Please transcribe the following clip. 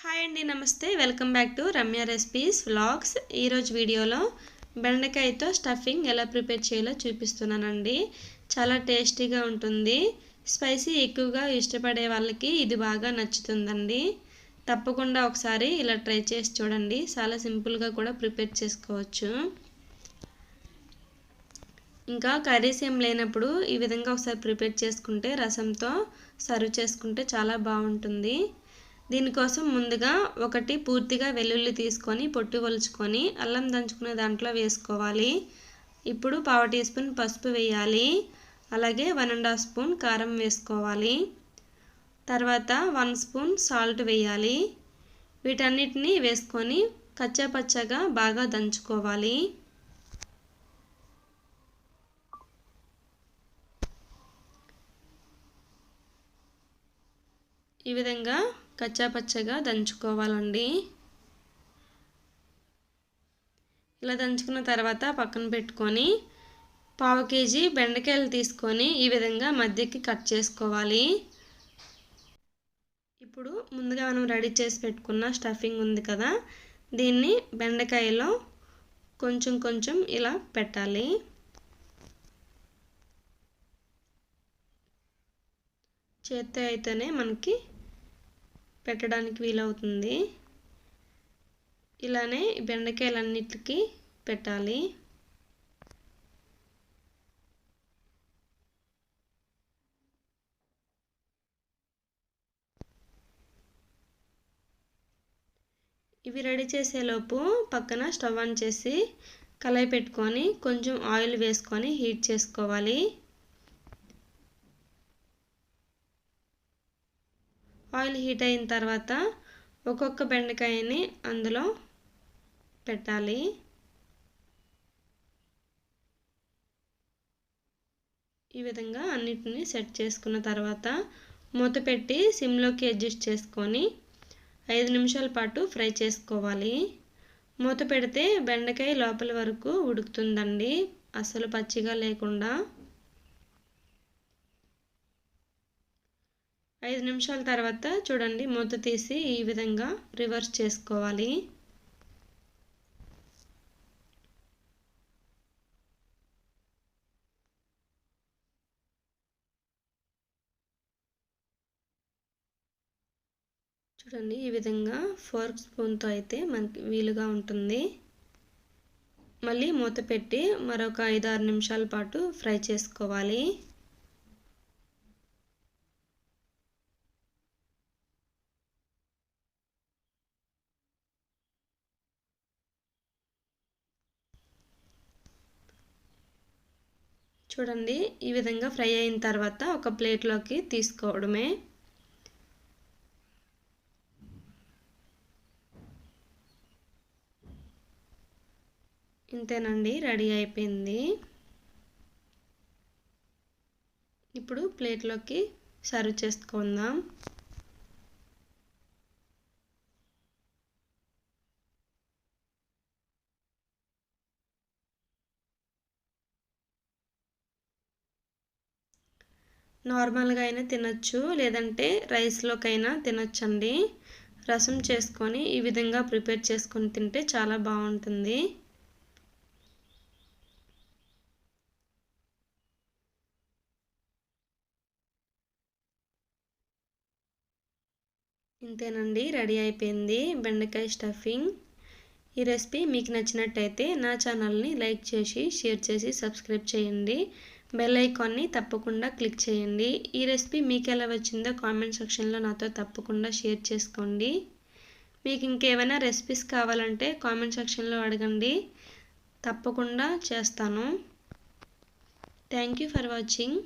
Hi అండి, నమస్తే. Welcome back to Ramya recipes vlogs. ఈరోజు వీడియోలో బెండకాయతో స్టఫింగ్ ఎలా ప్రిపేర్ చేయాలో చూపిస్తున్నానండి. చాలా టేస్టీగా ఉంటుంది. స్పైసీ ఎక్కువగా ఇష్టపడే వాళ్ళకి ఇది బాగా నచ్చుతుందండి. తప్పకుండా ఒకసారి ఇలా ట్రై చేసి చూడండి. చాలా సింపుల్గా కూడా ప్రిపేర్ చేసుకోవచ్చు. ఇంకా కర్రీస్ ఏం లేనప్పుడు ఈ విధంగా ఒకసారి ప్రిపేర్ చేసుకుంటే రసంతో సర్వ్ చేసుకుంటే చాలా బాగుంటుంది. దీనికోసం ముందుగా ఒకటి పూర్తిగా వెల్లుల్లి తీసుకొని పొట్టు ఒలుచుకొని అల్లం దంచుకునే దాంట్లో వేసుకోవాలి. ఇప్పుడు 1/2 టీ స్పూన్ పసుపు వేయాలి. అలాగే 1.5 స్పూన్ కారం వేసుకోవాలి. తర్వాత 1 స్పూన్ సాల్ట్ వేయాలి. వీటన్నిటిని వేసుకొని కచ్చాపచ్చాగా బాగా దంచుకోవాలి. ఈ విధంగా కచ్చాపచ్చగా దంచుకోవాలండి. ఇలా దంచుకున్న తర్వాత పక్కన పెట్టుకొని 1/2 కేజీ బెండకాయలు తీసుకొని ఈ విధంగా మధ్యకి కట్ చేసుకోవాలి. ఇప్పుడు ముందుగా మనం రెడీ చేసి పెట్టుకున్న స్టఫింగ్ ఉంది కదా, దీన్ని బెండకాయలో కొంచెం కొంచెం ఇలా పెట్టాలి. చేత్తో అయితేనే మనకి పెట్టడానికి వీలవుతుంది. ఇలానే బెండకాయలన్నిటికీ పెట్టాలి. ఇవి రెడీ చేసేలోపు పక్కన స్టవ్ ఆన్ చేసి కళాయి పెట్టుకొని కొంచెం ఆయిల్ వేసుకొని హీట్ చేసుకోవాలి. ఆయిల్ హీట్ అయిన తర్వాత ఒక్కొక్క బెండకాయని అందులో పెట్టాలి. ఈ విధంగా అన్నిటిని సెట్ చేసుకున్న తర్వాత మూత పెట్టి సిమ్లోకి అడ్జస్ట్ చేసుకొని 5 నిమిషాల పాటు ఫ్రై చేసుకోవాలి. మూత పెడితే బెండకాయ లోపల వరకు ఉడుకుతుందండి, అసలు పచ్చిగా లేకుండా. 5 నిమిషాల తర్వాత చూడండి, మూత తీసి ఈ విధంగా రివర్స్ చేసుకోవాలి. చూడండి, ఈ విధంగా ఫోర్క్ స్పూన్తో అయితే మనకి వీలుగా ఉంటుంది. మళ్ళీ మూత పెట్టి మరొక 5-6 నిమిషాల పాటు ఫ్రై చేసుకోవాలి. చూడండి, ఈ విధంగా ఫ్రై అయిన తర్వాత ఒక ప్లేట్లోకి తీసుకోవడమే. ఇంతేనండి, రెడీ అయిపోయింది. ఇప్పుడు ప్లేట్లోకి సర్వ్ చేసుకుందాం. నార్మల్గా అయినా తినచ్చు, లేదంటే రైస్లోకైనా తినొచ్చండి. రసం చేసుకొని ఈ విధంగా ప్రిపేర్ చేసుకొని తింటే చాలా బాగుంటుంది. ఇంతేనండి, రెడీ అయిపోయింది బెండకాయ స్టఫింగ్. ఈ రెసిపీ మీకు నచ్చినట్టయితే నా ఛానల్ని లైక్ చేసి షేర్ చేసి సబ్స్క్రైబ్ చేయండి. బెల్ ఐకాన్ని తప్పకుండా క్లిక్ చేయండి. ఈ రెసిపీ మీకు ఎలా వచ్చిందో కామెంట్ సెక్షన్లో నాతో తప్పకుండా షేర్ చేసుకోండి. మీకు ఇంకేమైనా రెసిపీస్ కావాలంటే కామెంట్ సెక్షన్లో అడగండి, తప్పకుండా చేస్తాను. Thank you for watching.